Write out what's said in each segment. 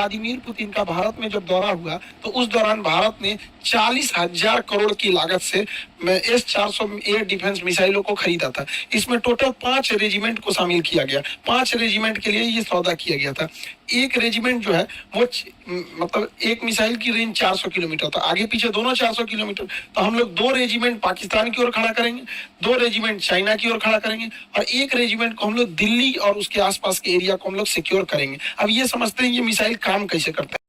Vladimir Putin का भारत में जब दौरा हुआ तो उस दौरान भारत ने 40,000 करोड़ की लागत से S-400 एयर डिफेंस मिसाइलों को खरीदा था। इसमें टोटल 5 रेजिमेंट को शामिल किया गया। 5 रेजिमेंट के लिए ये सौदा किया गया था। एक रेजिमेंट जो है वो मतलब एक मिसाइल की रेंज 400 किलोमीटर, तो आगे पीछे दोनों 400 किलोमीटर। तो हम लोग 2 रेजिमेंट पाकिस्तान की ओर खड़ा करेंगे, 2 रेजिमेंट चाइना की ओर खड़ा करेंगे और एक रेजिमेंट को हम लोग दिल्ली और उसके आसपास के एरिया को हम लोग सिक्योर करेंगे। अब ये समझते हैं ये मिसाइल काम कैसे करता है।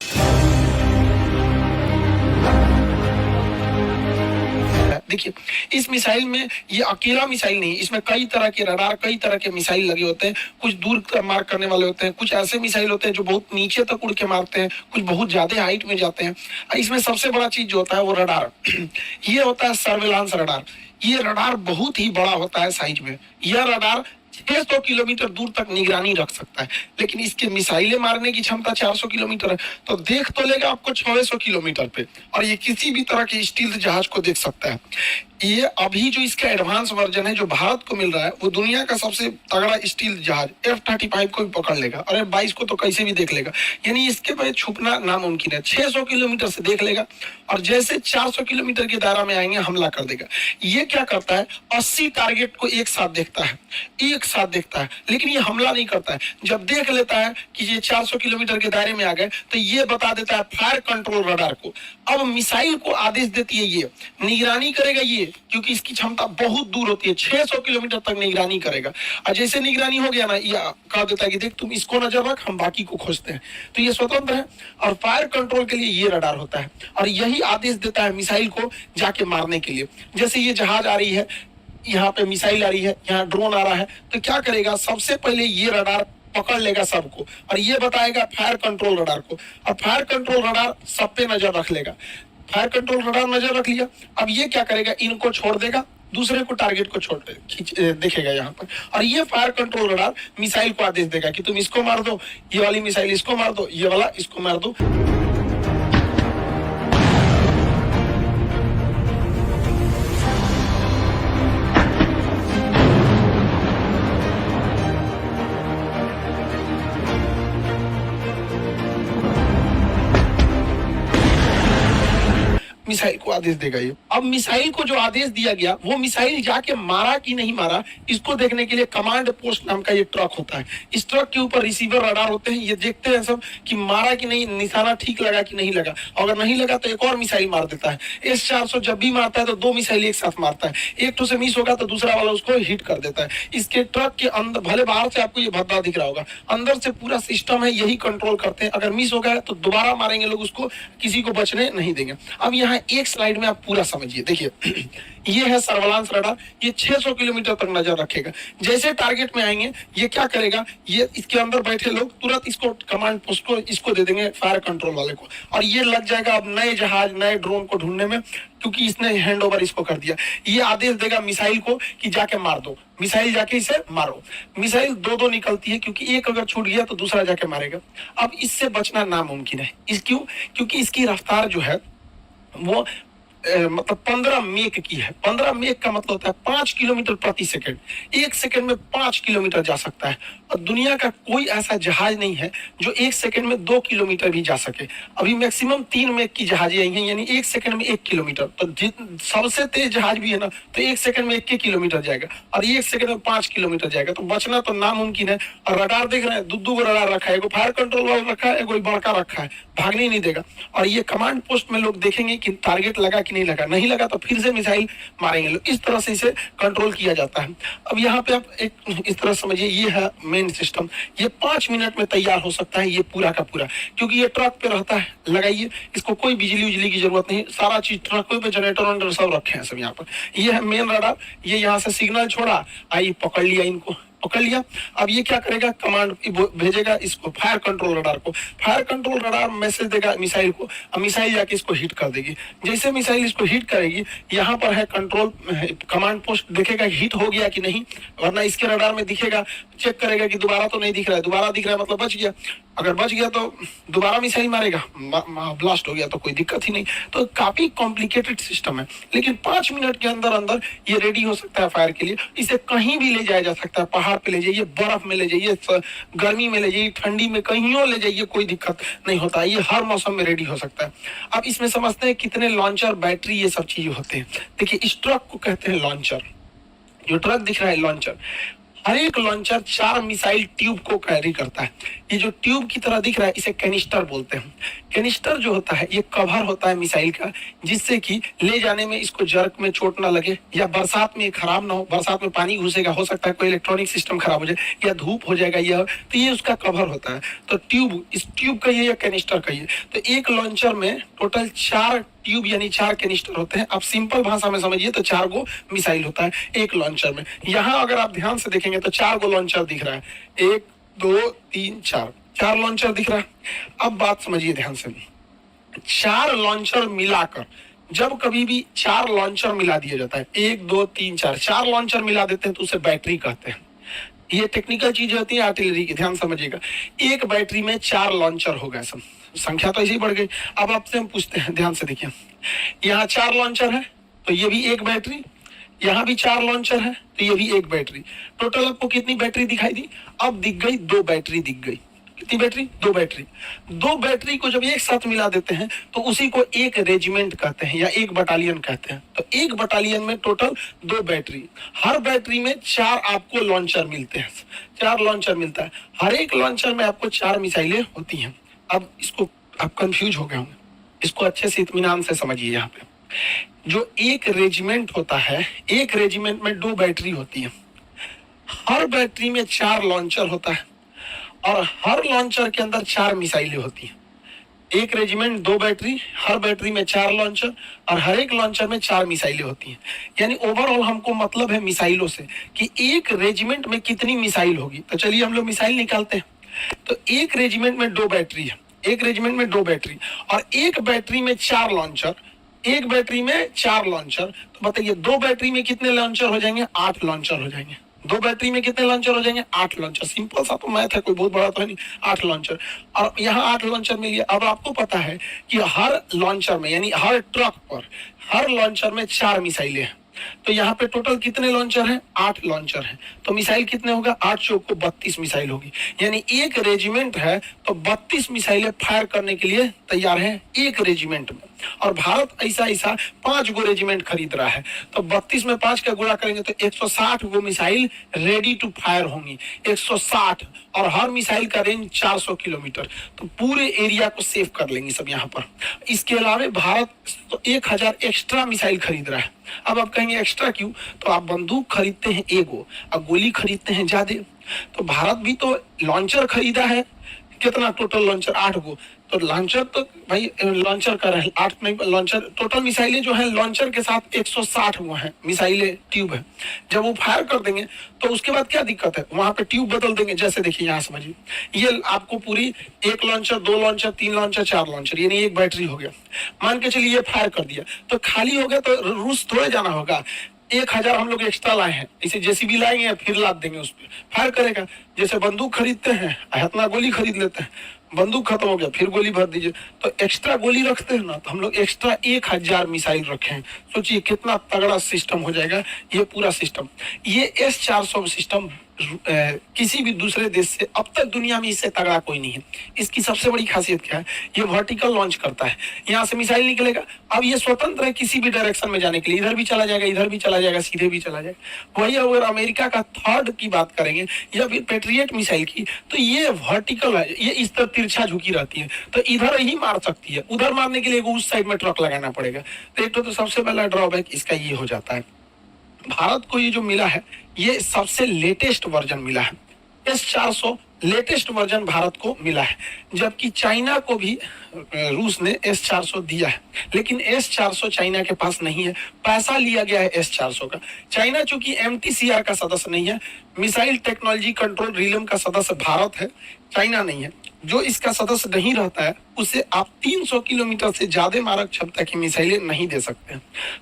देखिए, इस मिसाइल में ये अकेला मिसाइल नहीं, इसमें कई तरह के रडार, कई तरह के मिसाइल लगे होते हैं। कुछ दूर मार करने वाले होते हैं, कुछ ऐसे मिसाइल होते हैं जो बहुत नीचे तक उड़ के मारते हैं, कुछ बहुत ज्यादा हाइट में जाते हैं। इसमें सबसे बड़ा चीज जो होता है वो रडार ये होता है सर्विलांस रडार। ये रडार बहुत ही बड़ा होता है साइज में। यह रडार 600 किलोमीटर दूर तक निगरानी रख सकता है, लेकिन इसके मिसाइलें मारने की क्षमता 400 किलोमीटर है। तो देख तो लेगा आपको 600 किलोमीटर पे, और ये किसी भी तरह के स्टील्थ जहाज को देख सकता है। ये अभी जो इसका एडवांस वर्जन है जो भारत को मिल रहा है वो दुनिया का सबसे तगड़ा स्टील्थ जहाज F-35 को भी पकड़ लेगा और F-22 को तो कैसे भी देख लेगा। यानी इसके पे छुपना नामुमकिन है। 600 किलोमीटर से देख लेगा और जैसे 400 किलोमीटर के दायरा में आएंगे हमला कर देगा। ये क्या करता है, 80 टारगेट को एक साथ देखता है, लेकिन ये हमला नहीं करता है। जब देख लेता है कि ये 400 किलोमीटर के दायरे में आ गए तो ये बता देता है फायर कंट्रोल रडार को। अब मिसाइल को आदेश देती है, ये निगरानी करेगा ये, क्योंकि इसकी क्षमता बहुत दूर होती है, 600 किलोमीटर तक निगरानी करेगा। और जैसे निगरानी हो गया ना, ये कह देता है कि देख तुम इसको नजर रख, हम बाकी को खोजते हैं। तो ये स्वतंत्र है और फायर कंट्रोल के लिए ये रडार होता है और यही आदेश देता है मिसाइल को जाके मारने के लिए। जैसे ये जहाज आ रही है, यहाँ पे मिसाइल आ रही है, यहाँ ड्रोन आ रहा है, तो क्या करेगा, सबसे पहले ये रडार पकड़ लेगा सबको और ये बताएगा फायर कंट्रोल रडार को, और फायर कंट्रोल रडार सब पे नजर रख लेगा। फायर कंट्रोल रडार नजर रख लिया, अब ये क्या करेगा, इनको छोड़ देगा, दूसरे को टारगेट को छोड़ देखेगा यहाँ पर, और ये फायर कंट्रोल रडार मिसाइल को आदेश देगा कि तुम इसको मार दो, ये वाली मिसाइल इसको मार दो, ये वाला इसको मार दो। मिसाइल को आदेश देगा ये। अब मिसाइल को जो आदेश दिया गया वो मिसाइल जाके मारा कि नहीं मारा इसको देखने के लिए कमांड पोस्ट नाम का ये ट्रक होता है। इस ट्रक के ऊपर रिसीवर रडार होते हैं, ये देखते हैं सब कि मारा कि नहीं, निशाना ठीक लगा कि नहीं लगा। अगर नहीं लगा तो एक और मिसाइल मार देता है। S-400 जब भी मारता है तो 2 मिसाइल एक साथ मारता है, एक तो से मिस होगा तो दूसरा वाला उसको हिट कर देता है। इसके ट्रक के अंदर, भले बाहर से आपको ये भद्दा दिख रहा होगा, अंदर से पूरा सिस्टम है, यही कंट्रोल करते हैं। अगर मिस हो गया तो दोबारा मारेंगे लोग उसको, किसी को बचने नहीं देंगे। अब यहाँ एक स्लाइड में आप पूरा समझिए। देखिए ये है सर्विलांस रडार, ये 600 किलोमीटर तक नजर रखेगा। जैसे टारगेट में आएंगे ये क्या करेगा, ये इसके अंदर बैठे लोग तुरंत इसको कमांड पोस्ट को इसको दे देंगे फायर कंट्रोल वाले को, और ये लग जाएगा अब नए जहाज नए ड्रोन को ढूंढने में, क्योंकि इसने हैंड ओवर इसको कर दिया। ये आदेश देगा मिसाइल को कि जाके मार दो, मिसाइल जाके इसे मारो। मिसाइल 2-2 निकलती है, क्योंकि एक अगर छूट गया तो दूसरा जाके मारेगा। अब इससे बचना नामुमकिन है। क्यों? क्योंकि इसकी रफ्तार जो है वो मतलब 15 मेक की है। 15 मेक का मतलब होता है 5 किलोमीटर प्रति सेकंड। 1 सेकंड में 5 किलोमीटर जा सकता है, और दुनिया का कोई ऐसा जहाज नहीं है जो 1 सेकंड में 2 किलोमीटर भी जा सके। अभी मैक्सिमम 3 मेक की जहाजें आई हैं, यानी 1 सेकंड में 1 किलोमीटर। तो सबसे तेज जहाज भी है ना, तो 1 सेकंड में 1 किलोमीटर जाएगा, और 1 सेकंड में 5 किलोमीटर जाएगा। तो बचना तो नामुमकिन है। और रडार देख रहे हैं, 2 रडार रखा है, एगो फायर कंट्रोल वाला रखा है, एगो बड़का रखा है, भागने नहीं देगा। और ये कमांड पोस्ट में लोग देखेंगे कि टारगेट लगा कि नहीं लगा तो फिर से मिसाइल मारेंगे लोग। इस तरह से इसे कंट्रोल किया जाता है। अब यहाँ पे आप एक इस तरह समझिए, ये है मेन सिस्टम। ये 5 मिनट में तैयार हो सकता है, ये पूरा का पूरा, क्योंकि ये ट्रक पे रहता है। लगाइए, इसको कोई बिजली की जरूरत नहीं, सारा चीज ट्रक पे, जनरेटर वनरेटर सब रखे हैं सब यहाँ पर। ये है मेन रडार, ये यहाँ से सिग्नल छोड़ा, आई पकड़ लिया, इनको पकड़ लिया। अब ये क्या करेगा, कमांड भेजेगा इसको फायर कंट्रोल रडार को। फायर कंट्रोल रडार मैसेज देगा मिसाइल को, अब मिसाइल जाके इसको हिट कर देगी। जैसे मिसाइल इसको हिट करेगी, यहाँ पर है कंट्रोल कमांड पोस्ट, देखेगा हिट हो गया कि नहीं, वरना इसके रडार में दिखेगा, चेक करेगा कि दोबारा तो नहीं दिख रहा है, दोबारा दिख रहा है मतलब बच गया। अगर बच गया तो दोबारा मिसाइल मारेगा, ब्लास्ट हो गया तो कोई दिक्कत ही नहीं। तो काफी कॉम्प्लिकेटेड सिस्टम है, लेकिन 5 मिनट के अंदर अंदर ये रेडी हो सकता है फायर के लिए। इसे कहीं भी ले जाया जा सकता है, पहाड़ पे ले जाइए, बर्फ में ले जाइए, गर्मी में ले जाइए, ठंडी में कहीं ले जाइए, कोई दिक्कत नहीं होता, ये हर मौसम में रेडी हो सकता है। अब इसमें समझते हैं कितने लॉन्चर, बैटरी, ये सब चीजें होते हैं। देखिए, इस ट्रक को कहते हैं लॉन्चर। जो ट्रक दिख रहा है लॉन्चर, हर एक लॉन्चर 4 मिसाइल ट्यूब को कैरी करता है। ये जो ट्यूब की तरह दिख रहा है इसे कैनिस्टर बोलते हैं। कैनिस्टर जो होता है ये कवर होता है मिसाइल का, जिससे कि ले जाने में इसको जर्क में चोट ना लगे, या बरसात में खराब ना हो। बरसात में पानी घुसेगा, हो सकता है कोई इलेक्ट्रॉनिक सिस्टम खराब हो जाए, या धूप हो जाएगा, यह तो ये उसका कवर होता है। तो ट्यूब, इस ट्यूब का ये या कैनिस्टर का ये, तो एक लॉन्चर में टोटल 4 ट्यूब यानी 4 कैनिस्टर होते हैं। आप सिंपल भाषा में समझिए तो 4 गो मिसाइल होता है एक लॉन्चर में। यहाँ अगर आप ध्यान से देखेंगे तो 4 गो लॉन्चर दिख रहा है, 1 2 3 4 लॉन्चर दिख रहा है। अब बात समझिए ध्यान से, 4 लॉन्चर मिलाकर, जब कभी भी 4 लॉन्चर मिला दिया जाता है, 1 2 3 4 लॉन्चर मिला देते हैं तो उसे बैटरी कहते हैं। ये टेक्निकल चीज होती है आर्टिलरी की, ध्यान समझिएगा। एक बैटरी में 4 लॉन्चर हो गए, सब संख्या तो ऐसे ही बढ़ गई। अब आपसे हम पूछते हैं, ध्यान से देखिए, यहाँ 4 लॉन्चर है तो ये भी एक बैटरी, यहाँ भी 4 लॉन्चर है तो ये भी एक बैटरी। टोटल आपको कितनी बैटरी दिखाई दी? अब दिख गई 2 बैटरी दिख गई। कितनी बैटरी? 2 बैटरी। 2 बैटरी को जब एक साथ मिला देते हैं तो उसी को एक रेजिमेंट कहते हैं या एक बटालियन कहते हैं। तो एक बटालियन में टोटल 2 बैटरी, हर बैटरी में 4 आपको लॉन्चर मिलते हैं, 4 लॉन्चर मिलता है। हर एक लॉन्चर में आपको 4 मिसाइलें होती हैं। अब इसको आप कंफ्यूज हो गए होंगे, इसको अच्छे से इत्मीनान से समझिए। यहाँ पे जो एक रेजिमेंट होता है, एक रेजिमेंट में 2 बैटरी होती है, हर बैटरी में 4 लॉन्चर होता है और हर लॉन्चर के अंदर 4 मिसाइलें होती हैं। एक रेजिमेंट 2 बैटरी, हर बैटरी में 4 लॉन्चर और हर एक लॉन्चर में 4 मिसाइलें होती हैं। यानी ओवरऑल हमको मतलब है मिसाइलों से कि एक रेजिमेंट में कितनी मिसाइल होगी। तो चलिए हम लोग मिसाइल निकालते हैं। तो एक रेजिमेंट में 2 बैटरी है, एक रेजिमेंट में 2 बैटरी और एक बैटरी में 4 लॉन्चर, एक बैटरी में 4 लॉन्चर। तो बताइए 2 बैटरी में कितने लॉन्चर हो जाएंगे? 8 लॉन्चर हो जाएंगे। 2 बैटरी में कितने लॉन्चर हो जाएंगे? 8 लॉन्चर। सिंपल सा तो मैथ है, कोई बहुत बड़ा तो है नहीं। 8 लॉन्चर और यहाँ 8 लॉन्चर मिल गया। अब आपको पता है कि हर लॉन्चर में यानी हर ट्रक पर, हर लॉन्चर में 4 मिसाइलें हैं। तो यहाँ पे टोटल कितने लॉन्चर हैं? 8 लॉन्चर हैं। तो मिसाइल कितने होगा? 8 चौक को 32 मिसाइल होगी। यानी एक रेजिमेंट है तो 32 मिसाइलें फायर करने के लिए तैयार है एक रेजिमेंट में। और भारत ऐसा 5 गो रेजिमेंट खरीद रहा है, तो 32 में 5 का गुणा करेंगे तो 160 गो मिसाइल रेडी टू फायर होंगी। 160 और हर मिसाइल का रेंज 400 किलोमीटर, तो पूरे एरिया को सेव कर लेंगे सब यहाँ पर। इसके अलावा भारत तो 1000 एक्स्ट्रा मिसाइल खरीद रहा है। अब आप कहेंगे एक्स्ट्रा क्यों? तो आप बंदूक खरीदते हैं एगो, अब गोली खरीदते हैं ज्यादा। तो भारत भी तो लॉन्चर खरीदा है, कितना टोटल लॉन्चर? 8 गो। तो लॉन्चर तो भाई लॉन्चर का रहे 8 नहीं, लॉन्चर टोटल मिसाइलें जो है लॉन्चर के साथ 160 वो है मिसाइलें ट्यूब है। जब वो फायर कर देंगे तो उसके बाद क्या दिक्कत है? वहां पे ट्यूब बदल देंगे। जैसे देखिए यहाँ समझिए, ये आपको पूरी 1 लॉन्चर, 2 लॉन्चर, 3 लॉन्चर, 4 लॉन्चर, यानी एक बैटरी हो गया। मान के चलिए ये फायर कर दिया तो खाली हो गया, तो रूस थोड़े जाना होगा। 1000 हम लोग एक्स्ट्रा लाए हैं, इसे जेसीबी लाएंगे फिर लाद देंगे, उस पर फायर करेगा। जैसे बंदूक खरीदते हैं, इतना गोली खरीद लेते हैं, बंदूक खत्म हो गया फिर गोली भर दीजिए। तो एक्स्ट्रा गोली रखते हैं ना, तो हम लोग एक्स्ट्रा 1000 मिसाइल रखे हैं। सोचिए कितना तगड़ा सिस्टम हो जाएगा ये पूरा सिस्टम। ये S-400 सिस्टम किसी भी दूसरे देश से अब तक दुनिया में इससे तगड़ा कोई नहीं है। इसकी सबसे बड़ी खासियत क्या है? ये वर्टिकल लॉन्च करता है, यहाँ से मिसाइल निकलेगा। अब ये स्वतंत्र है किसी भी डायरेक्शन में जाने के लिए, इधर भी चला जाएगा, इधर भी चला जाएगा, सीधे भी चला जाएगा। वही अगर अमेरिका का थर्ड की बात करेंगे या फिर पेट्रियट मिसाइल की, तो ये वर्टिकल है, ये इस तरह तिरछा झुकी रहती है, तो इधर ही मार सकती है। उधर मारने के लिए उस साइड में ट्रक लगाना पड़ेगा। तो एक तो सबसे पहला ड्रॉबैक इसका ये हो जाता है। भारत को ये जो मिला है ये सबसे लेटेस्ट वर्जन मिला है। S-400 लेटेस्ट वर्जन भारत को मिला है, जबकि चाइना को भी रूस ने S-400 दिया है, लेकिन S-400 चाइना के पास नहीं है। पैसा लिया गया है S-400 का। चाइना चूंकि MTCR का सदस्य नहीं है, मिसाइल टेक्नोलॉजी कंट्रोल रिलम का सदस्य भारत है, चाइना नहीं है। जो इसका सदस्य नहीं रहता है उसे आप 300 किलोमीटर से ज्यादा मारक क्षमता की मिसाइलें नहीं दे सकते।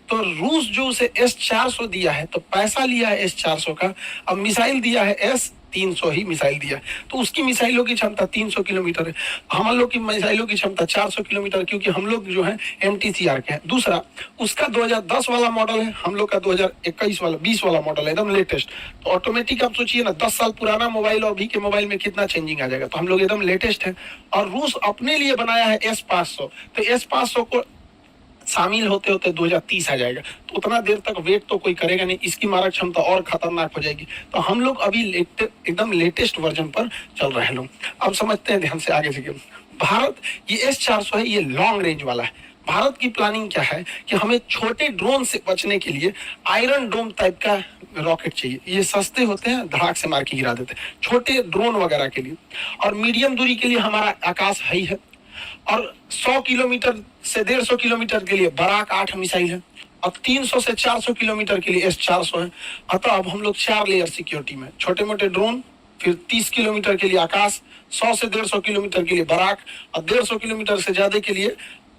तो रूस जो उसे S-400 दिया है, तो पैसा लिया है S-400 का, अब मिसाइल दिया है S 300 ही मिसाइल दिया है। तो उसकी मिसाइलों की क्षमता 300 किलोमीटर है, हम लोग की मिसाइलों की क्षमता 400 किलोमीटर, क्योंकि हम लोग जो है MTCR के हैं। दूसरा, उसका 2010 वाला मॉडल है, हम लोग का 2021 वाला 20 वाला मॉडल है, एकदम लेटेस्ट। तो ऑटोमेटिक आप सोचिए ना, 10 साल पुराना मोबाइल और अभी के मोबाइल में कितना चेंजिंग आ जाएगा। तो हम लोग एकदम लेटेस्ट है। और रूस अपने लिए बनाया है S-500, तो S-500 को शामिल होते होते 2030 आ जाएगा। तो उतना देर तक वेट तो कोई करेगा नहीं, इसकी मारक क्षमता और खतरनाक हो जाएगी। तो हम लोग अभी एकदम लेटेस्ट वर्जन पर चल रहे हैं लोग। अब समझते हैं ध्यान से आगे से। भारत, ये S-400 है, ये लॉन्ग रेंज वाला है। भारत की प्लानिंग क्या है कि हमें छोटे ड्रोन से बचने के लिए आयरन डोम टाइप का रॉकेट चाहिए। ये सस्ते होते हैं, धड़ाक से मार के गिरा देते हैं, छोटे ड्रोन वगैरह के लिए। और मीडियम दूरी के लिए हमारा आकाश ही है। और 100 किलोमीटर से 150 किलोमीटर के लिए बराक 8 मिसाइल है। और 300 से 400 किलोमीटर के लिए S-400 है। अतः अब हम लोग 4 लेयर सिक्योरिटी में, छोटे मोटे ड्रोन, फिर 30 किलोमीटर के लिए आकाश, 100 से 150 किलोमीटर के लिए बराक, और 150 किलोमीटर से ज्यादा के लिए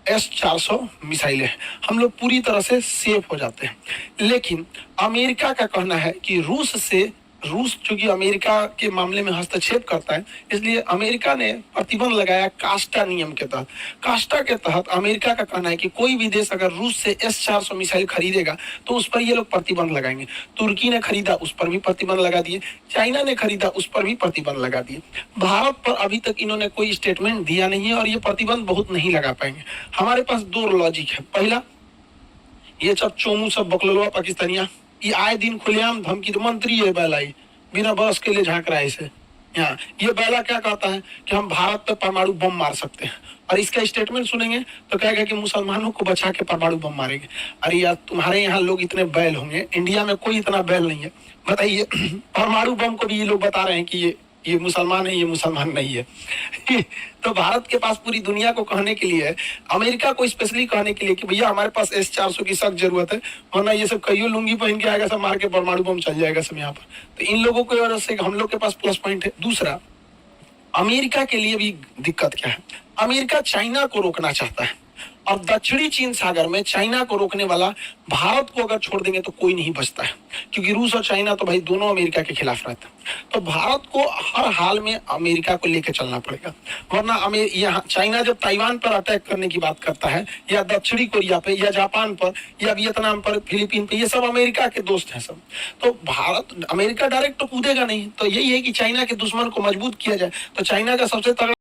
S-400 मिसाइलें। हम लोग पूरी तरह से सेफ हो जाते हैं। लेकिन अमेरिका का कहना है कि रूस चूंकि अमेरिका के मामले में हस्तक्षेप करता है, इसलिए अमेरिका ने प्रतिबंध लगाया कास्टा नियम के तहत। कास्टा के तहत अमेरिका का कहना है कि कोई भी देश अगर रूस से S-400 मिसाइल खरीदेगा तो उस पर ये लोग प्रतिबंध लगाएंगे। तुर्की ने खरीदा, उस पर भी प्रतिबंध लगा दिए। चाइना ने खरीदा, उस पर भी प्रतिबंध लगा दिए। भारत पर अभी तक इन्होंने कोई स्टेटमेंट दिया नहीं है, और ये प्रतिबंध बहुत नहीं लगा पाएंगे। हमारे पास 2 लॉजिक है। पहला, ये सब चोमू, सब बकलवा पाकिस्तानिया, ये आए दिन खुलेआम धमकी, तो मंत्री है बैलाई, बिना बस के लिए झांक रहा है इसे। यहाँ ये बैला क्या कहता है कि हम भारत पे परमाणु बम मार सकते हैं, और इसका स्टेटमेंट सुनेंगे तो कहेगा कि मुसलमानों को बचा के परमाणु बम मारेंगे। अरे यार, तुम्हारे यहाँ लोग इतने बैल होंगे, इंडिया में कोई इतना बैल नहीं है, बताइए। परमाणु बम को भी ये लोग बता रहे हैं कि ये मुसलमान है, ये मुसलमान नहीं है। तो भारत के पास पूरी दुनिया को कहने के लिए है, अमेरिका को स्पेशली कहने के लिए कि भैया हमारे पास S-400 की सख्त जरूरत है, वरना ये सब कईयों लुंगी पहन के आएगा, सब मार के परमाणु बम चल जाएगा सब यहाँ पर। तो इन लोगों की वजह से हम लोग के पास प्लस पॉइंट है। दूसरा, अमेरिका के लिए भी दिक्कत क्या है, अमेरिका चाइना को रोकना चाहता है, और दक्षिणी चीन सागर में चाइना को रोकने वाला भारत को अगर छोड़ देंगे तो कोई नहीं बचता है, क्योंकि रूस और चाइना तो भाई दोनों अमेरिका के खिलाफ रहते हैं। तो भारत को हर हाल में अमेरिका को लेकर चलना पड़ेगा, वरना यहाँ चाइना जब ताइवान पर अटैक करने की बात करता है, या दक्षिणी कोरिया पे, या जापान पर, या वियतनाम पर, फिलीपीन पे, ये सब अमेरिका के दोस्त हैं सब। तो अमेरिका डायरेक्ट तो कूदेगा नहीं। तो यही है कि चाइना के दुश्मन को मजबूत किया जाए। तो चाइना का सबसे तगड़ा